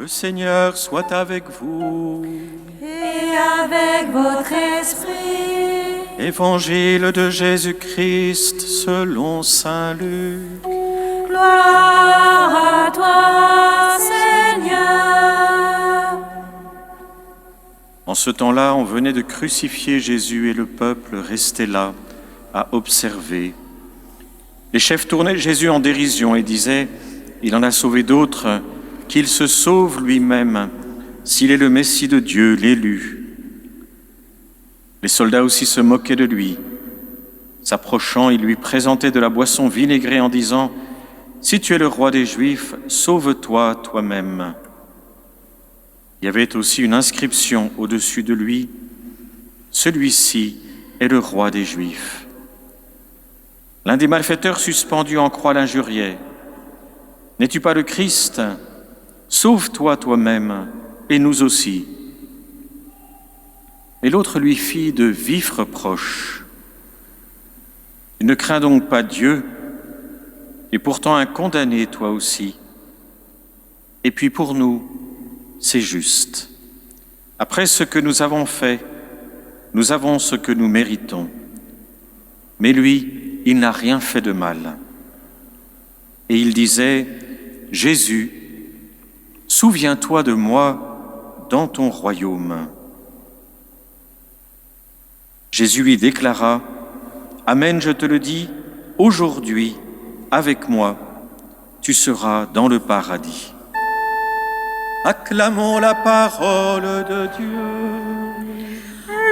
Le Seigneur soit avec vous. Et avec votre esprit. Évangile de Jésus-Christ selon saint Luc. Gloire à toi, Seigneur. En ce temps-là, on venait de crucifier Jésus et le peuple restait là, à observer. Les chefs tournaient Jésus en dérision et disaient « Il en a sauvé d'autres, qu'il se sauve lui-même, s'il est le Messie de Dieu, l'élu. » Les soldats aussi se moquaient de lui. S'approchant, ils lui présentaient de la boisson vinaigrée en disant « Si tu es le roi des Juifs, sauve-toi toi-même. » Il y avait aussi une inscription au-dessus de lui « Celui-ci est le roi des Juifs. » L'un des malfaiteurs suspendus en croix l'injuriait. « N'es-tu pas le Christ ? Sauve-toi toi-même et nous aussi. » Et l'autre lui fit de vifs reproches. « Tu ne crains donc pas Dieu, et pourtant un condamné toi aussi. Et puis pour nous, c'est juste. Après ce que nous avons fait, nous avons ce que nous méritons. Mais lui, il n'a rien fait de mal. » Et il disait, « Jésus, souviens-toi de moi dans ton royaume. » Jésus lui déclara, « Amen, je te le dis, aujourd'hui, avec moi, tu seras dans le paradis. » Acclamons la parole de Dieu.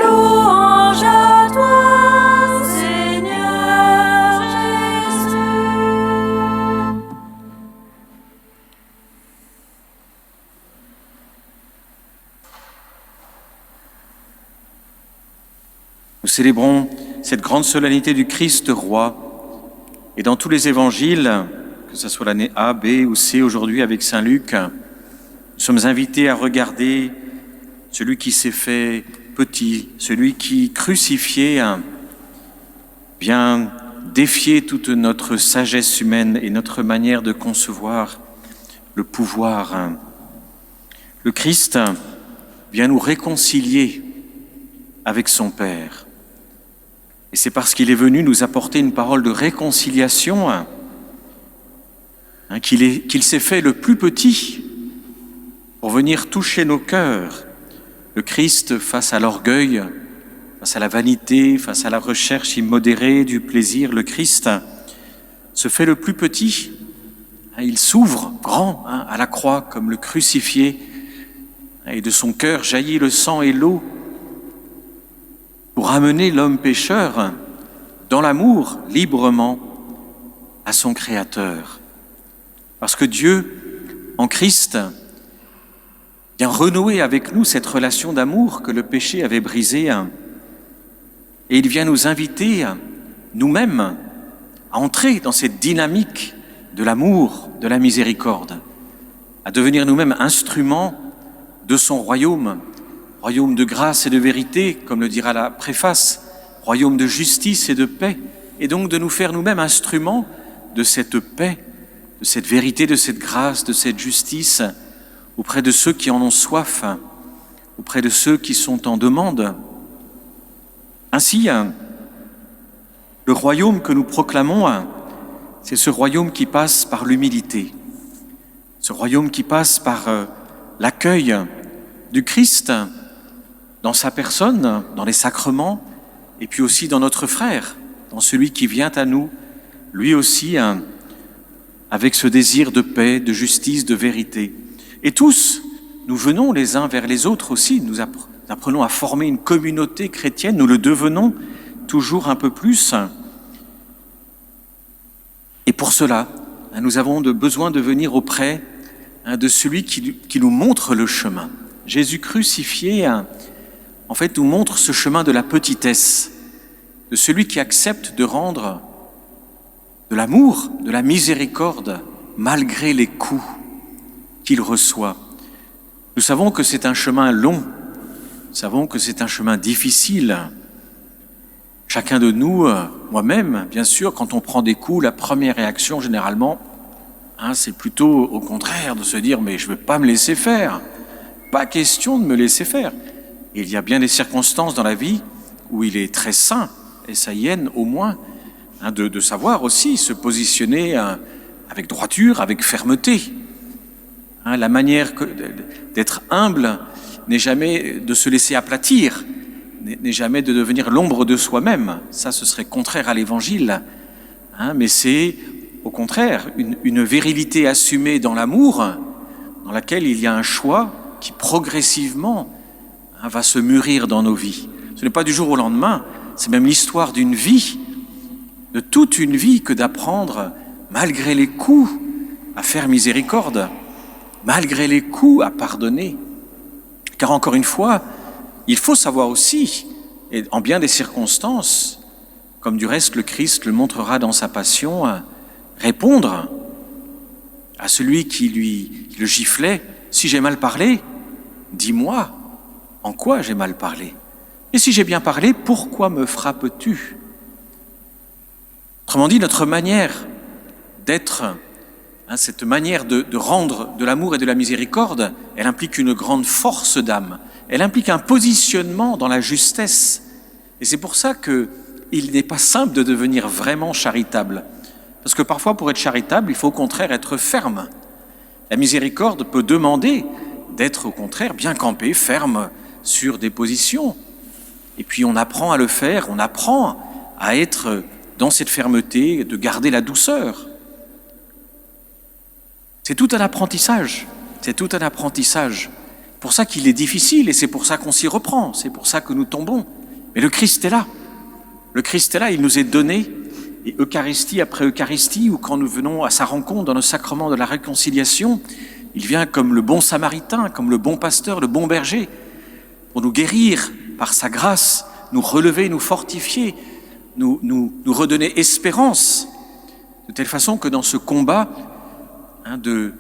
Louange à toi, Seigneur Jésus. Nous célébrons cette grande solennité du Christ roi. Et dans tous les évangiles, que ce soit l'année A, B ou C aujourd'hui avec saint Luc, nous sommes invités à regarder celui qui s'est fait petit, celui qui, crucifié, vient défier toute notre sagesse humaine et notre manière de concevoir le pouvoir. Le Christ vient nous réconcilier avec son Père. Et c'est parce qu'il est venu nous apporter une parole de réconciliation qu'il s'est fait le plus petit pour venir toucher nos cœurs. Le Christ, face à l'orgueil, face à la vanité, face à la recherche immodérée du plaisir, le Christ se fait le plus petit. Il s'ouvre grand à la croix comme le crucifié, et de son cœur jaillit le sang et l'eau pour amener l'homme pécheur dans l'amour librement à son Créateur. Parce que Dieu, en Christ, vient renouer avec nous cette relation d'amour que le péché avait brisée. Et il vient nous inviter, nous-mêmes, à entrer dans cette dynamique de l'amour, de la miséricorde, à devenir nous-mêmes instruments de son royaume, royaume de grâce et de vérité, comme le dira la préface, royaume de justice et de paix, et donc de nous faire nous-mêmes instruments de cette paix, de cette vérité, de cette grâce, de cette justice, auprès de ceux qui en ont soif, auprès de ceux qui sont en demande. Ainsi, le royaume que nous proclamons, c'est ce royaume qui passe par l'humilité, ce royaume qui passe par l'accueil du Christ dans sa personne, dans les sacrements, et puis aussi dans notre frère, dans celui qui vient à nous, lui aussi, avec ce désir de paix, de justice, de vérité. Et tous, nous venons les uns vers les autres aussi, nous apprenons à former une communauté chrétienne, nous le devenons toujours un peu plus. Et pour cela, nous avons besoin de venir auprès de celui qui nous montre le chemin. Jésus crucifié, en fait, nous montre ce chemin de la petitesse, de celui qui accepte de rendre de l'amour, de la miséricorde, malgré les coups qu'il reçoit. Nous savons que c'est un chemin long, nous savons que c'est un chemin difficile. Chacun de nous, moi-même, bien sûr, quand on prend des coups, la première réaction, généralement, C'est plutôt au contraire de se dire « mais je ne vais pas me laisser faire ». Pas question de me laisser faire. Et il y a bien des circonstances dans la vie où il est très sain, et saïenne au moins, de savoir aussi se positionner avec droiture, avec fermeté. La manière d'être humble n'est jamais de se laisser aplatir, n'est jamais de devenir l'ombre de soi-même. Ça, ce serait contraire à l'Évangile. Mais c'est, au contraire, une virilité assumée dans l'amour, dans laquelle il y a un choix qui progressivement va se mûrir dans nos vies. Ce n'est pas du jour au lendemain, c'est même l'histoire d'une vie, de toute une vie, que d'apprendre, malgré les coups, à faire miséricorde, malgré les coups, à pardonner. Car encore une fois, il faut savoir aussi, et en bien des circonstances, comme du reste le Christ le montrera dans sa passion, répondre à celui qui le giflait. Si j'ai mal parlé, dis-moi en quoi j'ai mal parlé. Et si j'ai bien parlé, pourquoi me frappes-tu? Autrement dit, notre manière d'être, cette manière de rendre de l'amour et de la miséricorde, elle implique une grande force d'âme. Elle implique un positionnement dans la justesse. Et c'est pour ça qu'il n'est pas simple de devenir vraiment charitable. Parce que parfois, pour être charitable, il faut au contraire être ferme. La miséricorde peut demander d'être au contraire bien campé, ferme sur des positions. Et puis on apprend à le faire, on apprend à être dans cette fermeté, de garder la douceur. C'est tout un apprentissage, c'est tout un apprentissage. C'est pour ça qu'il est difficile et c'est pour ça qu'on s'y reprend, c'est pour ça que nous tombons. Mais le Christ est là. Le Christ est là, il nous est donné. Et Eucharistie après Eucharistie, ou quand nous venons à sa rencontre dans le sacrement de la réconciliation, il vient comme le bon samaritain, comme le bon pasteur, le bon berger, pour nous guérir par sa grâce, nous relever, nous fortifier, nous redonner espérance, de telle façon que dans ce combat de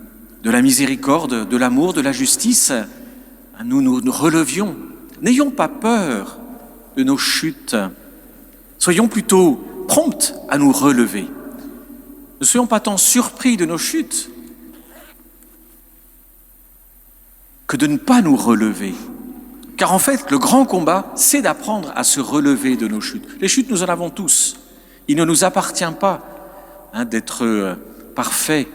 la miséricorde, de l'amour, de la justice, nous relevions. N'ayons pas peur de nos chutes, soyons plutôt promptes à nous relever. Ne soyons pas tant surpris de nos chutes que de ne pas nous relever. Car en fait, le grand combat, c'est d'apprendre à se relever de nos chutes. Les chutes, nous en avons tous. Il ne nous appartient pas d'être parfaits.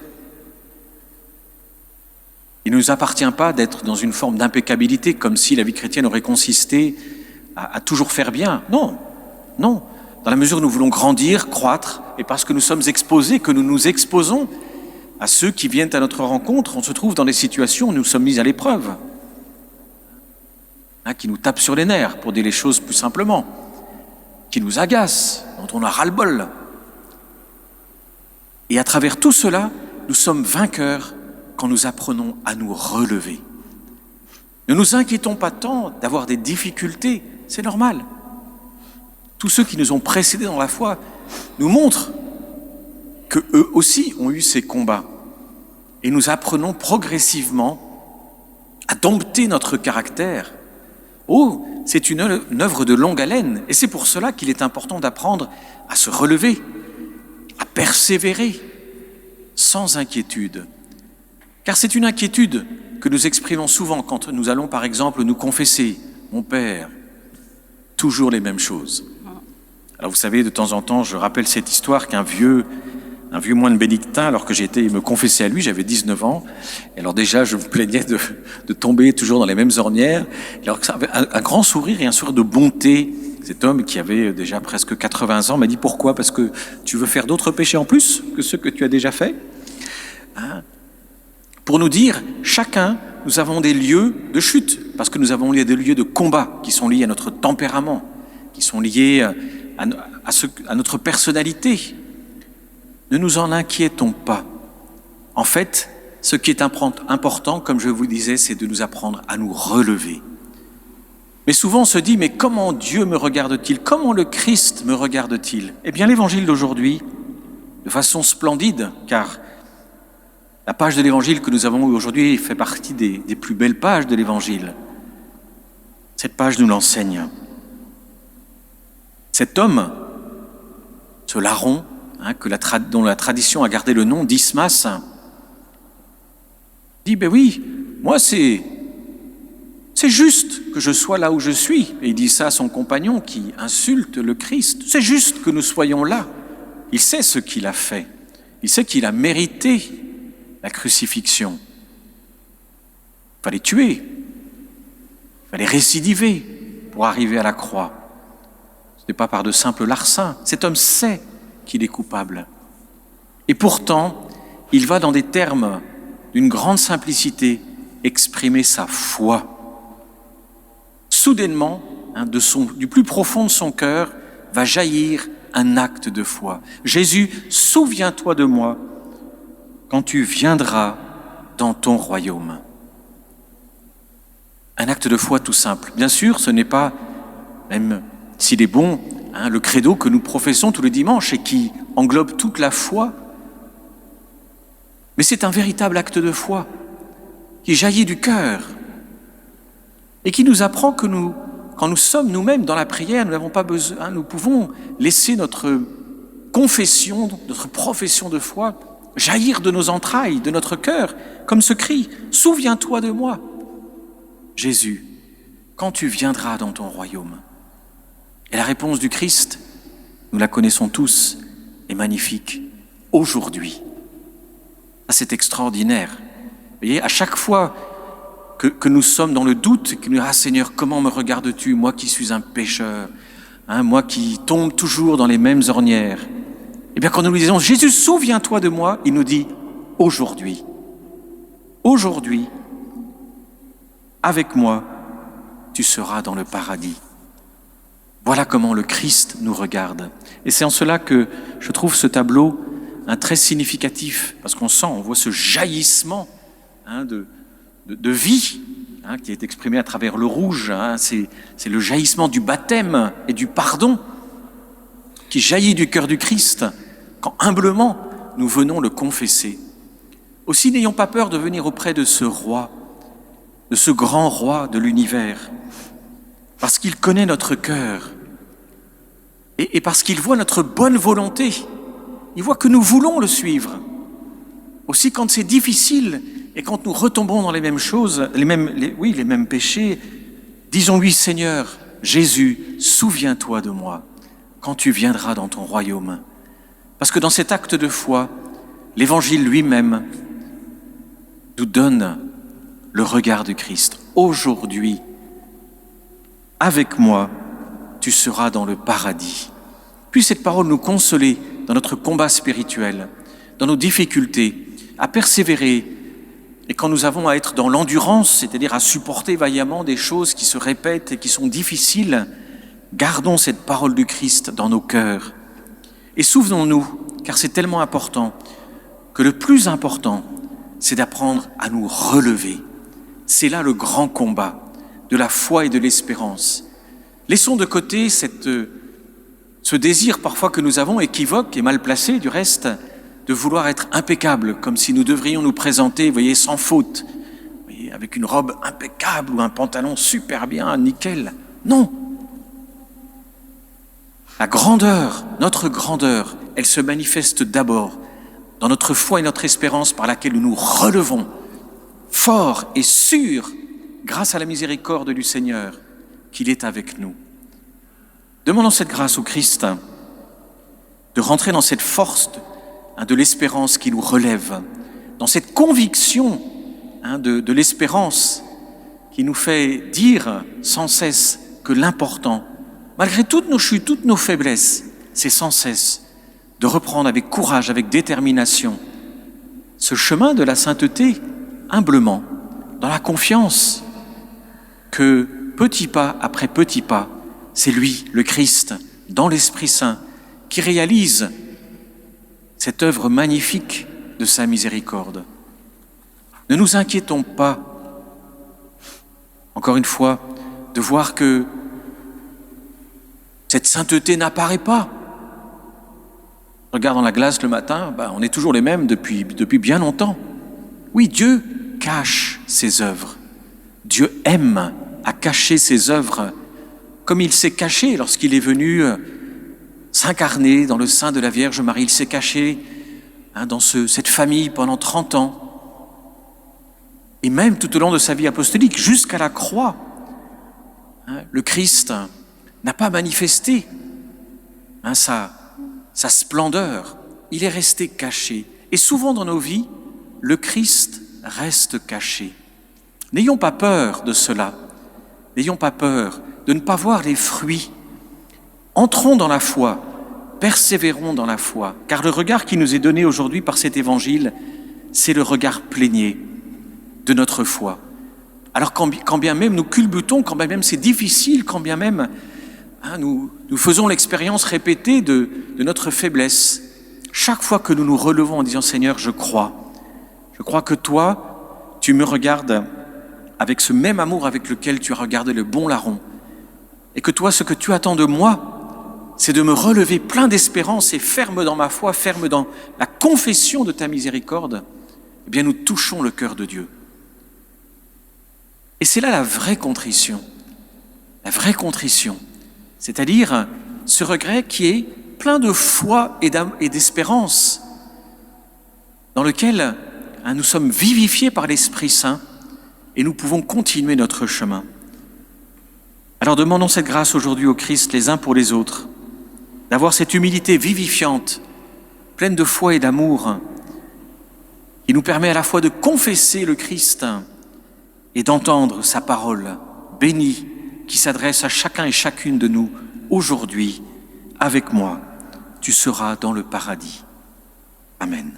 Il ne nous appartient pas d'être dans une forme d'impeccabilité, comme si la vie chrétienne aurait consisté à toujours faire bien. Non, non. Dans la mesure où nous voulons grandir, croître, et parce que nous sommes exposés, que nous nous exposons à ceux qui viennent à notre rencontre, on se trouve dans des situations où nous sommes mis à l'épreuve, qui nous tapent sur les nerfs, pour dire les choses plus simplement, qui nous agacent, dont on a ras-le-bol. Et à travers tout cela, nous sommes vainqueurs quand nous apprenons à nous relever. Ne nous inquiétons pas tant d'avoir des difficultés, c'est normal. Tous ceux qui nous ont précédés dans la foi nous montrent qu'eux aussi ont eu ces combats. Et nous apprenons progressivement à dompter notre caractère. Oh, c'est une œuvre de longue haleine. Et c'est pour cela qu'il est important d'apprendre à se relever, à persévérer, sans inquiétude. Car c'est une inquiétude que nous exprimons souvent quand nous allons, par exemple, nous confesser. Mon Père, toujours les mêmes choses. Alors vous savez, de temps en temps, je rappelle cette histoire qu'un vieux moine bénédictin, alors que j'étais me confesser à lui, j'avais 19 ans. Et alors déjà, je me plaignais de tomber toujours dans les mêmes ornières. Alors que ça avait un grand sourire et un sourire de bonté. Cet homme qui avait déjà presque 80 ans m'a dit « Pourquoi ? Parce que tu veux faire d'autres péchés en plus que ceux que tu as déjà faits ?» Pour nous dire, chacun, nous avons des lieux de chute, parce que nous avons des lieux de combat qui sont liés à notre tempérament, qui sont liés à notre personnalité. Ne nous en inquiétons pas. En fait, ce qui est important, comme je vous disais, c'est de nous apprendre à nous relever. Mais souvent on se dit, mais comment Dieu me regarde-t-il? Comment le Christ me regarde-t-il? Eh bien, l'évangile d'aujourd'hui, de façon splendide, car la page de l'évangile que nous avons aujourd'hui fait partie des plus belles pages de l'évangile. Cette page nous l'enseigne. Cet homme, ce larron, dont la tradition a gardé le nom, Dismas, dit, ben oui, moi c'est juste que je sois là où je suis. Et il dit ça à son compagnon qui insulte le Christ. C'est juste que nous soyons là. Il sait ce qu'il a fait. Il sait qu'il a mérité la crucifixion. Il fallait tuer. Il fallait récidiver pour arriver à la croix. Ce n'est pas par de simples larcins. Cet homme sait qu'il est coupable. Et pourtant, il va dans des termes d'une grande simplicité exprimer sa foi. Soudainement, du plus profond de son cœur, va jaillir un acte de foi. Jésus, souviens-toi de moi quand tu viendras dans ton royaume. Un acte de foi tout simple. Bien sûr, ce n'est pas, même s'il est bon, le credo que nous professons tous les dimanches et qui englobe toute la foi, mais c'est un véritable acte de foi qui jaillit du cœur et qui nous apprend que quand nous sommes nous-mêmes dans la prière, nous n'avons pas besoin, nous pouvons laisser notre confession, notre profession de foi jaillir de nos entrailles, de notre cœur, comme ce cri « Souviens-toi de moi, Jésus, quand tu viendras dans ton royaume ». Et la réponse du Christ, nous la connaissons tous, est magnifique. Aujourd'hui. Ça, c'est extraordinaire. Vous voyez, à chaque fois que nous sommes dans le doute, que nous disons « Ah Seigneur, comment me regardes-tu, moi qui suis un pécheur, moi qui tombe toujours dans les mêmes ornières ?» Eh bien, quand nous lui disons « Jésus, souviens-toi de moi », il nous dit « Aujourd'hui, aujourd'hui, avec moi, tu seras dans le paradis. » Voilà comment le Christ nous regarde. Et c'est en cela que je trouve ce tableau très significatif, parce on voit ce jaillissement de vie qui est exprimé à travers le rouge. C'est le jaillissement du baptême et du pardon qui jaillit du cœur du Christ quand humblement nous venons le confesser. Aussi, n'ayons pas peur de venir auprès de ce roi, de ce grand roi de l'univers, parce qu'il connaît notre cœur et parce qu'il voit notre bonne volonté. Il voit que nous voulons le suivre. Aussi, quand c'est difficile et quand nous retombons dans les mêmes choses, les mêmes péchés, disons oui, Seigneur, Jésus, souviens-toi de moi quand tu viendras dans ton royaume. Parce que dans cet acte de foi, l'Évangile lui-même nous donne le regard du Christ. Aujourd'hui, avec moi, tu seras dans le paradis. Puis cette parole nous consoler dans notre combat spirituel, dans nos difficultés, à persévérer. Et quand nous avons à être dans l'endurance, c'est-à-dire à supporter vaillamment des choses qui se répètent et qui sont difficiles, gardons cette parole du Christ dans nos cœurs. Et souvenons-nous, car c'est tellement important, que le plus important, c'est d'apprendre à nous relever. C'est là le grand combat de la foi et de l'espérance. Laissons de côté ce désir parfois que nous avons, équivoque et mal placé du reste, de vouloir être impeccable, comme si nous devrions nous présenter, vous voyez, sans faute, vous voyez, avec une robe impeccable ou un pantalon super bien, nickel. Non. La grandeur, notre grandeur, elle se manifeste d'abord dans notre foi et notre espérance par laquelle nous nous relevons, forts et sûrs, grâce à la miséricorde du Seigneur, qu'il est avec nous. Demandons cette grâce au Christ de rentrer dans cette force de l'espérance qui nous relève, dans cette conviction de l'espérance qui nous fait dire sans cesse que l'important, malgré toutes nos chutes, toutes nos faiblesses, c'est sans cesse de reprendre avec courage, avec détermination, ce chemin de la sainteté, humblement, dans la confiance que petit pas après petit pas, c'est lui, le Christ, dans l'Esprit Saint, qui réalise cette œuvre magnifique de sa miséricorde. Ne nous inquiétons pas, encore une fois, de voir que cette sainteté n'apparaît pas. Regarde dans la glace le matin, on est toujours les mêmes depuis bien longtemps. Oui, Dieu cache ses œuvres. Dieu aime à cacher ses œuvres, comme il s'est caché lorsqu'il est venu s'incarner dans le sein de la Vierge Marie. Il s'est caché dans cette famille pendant 30 ans. Et même tout au long de sa vie apostolique, jusqu'à la croix, le Christ n'a pas manifesté sa splendeur. Il est resté caché. Et souvent dans nos vies, le Christ reste caché. N'ayons pas peur de cela. N'ayons pas peur de ne pas voir les fruits. Entrons dans la foi, persévérons dans la foi, car le regard qui nous est donné aujourd'hui par cet évangile, c'est le regard plénier de notre foi. Alors quand bien même nous culbutons, quand bien même c'est difficile, quand bien même nous faisons l'expérience répétée de notre faiblesse, chaque fois que nous nous relevons en disant « Seigneur, je crois que toi, tu me regardes avec ce même amour avec lequel tu as regardé le bon larron, et que toi, ce que tu attends de moi, c'est de me relever plein d'espérance et ferme dans ma foi, ferme dans la confession de ta miséricorde », eh bien nous touchons le cœur de Dieu. Et c'est là la vraie contrition, c'est-à-dire ce regret qui est plein de foi et d'espérance, dans lequel nous sommes vivifiés par l'Esprit Saint et nous pouvons continuer notre chemin. Alors demandons cette grâce aujourd'hui au Christ les uns pour les autres, d'avoir cette humilité vivifiante, pleine de foi et d'amour, qui nous permet à la fois de confesser le Christ et d'entendre sa parole bénie qui s'adresse à chacun et chacune de nous aujourd'hui. Avec moi, tu seras dans le paradis. Amen.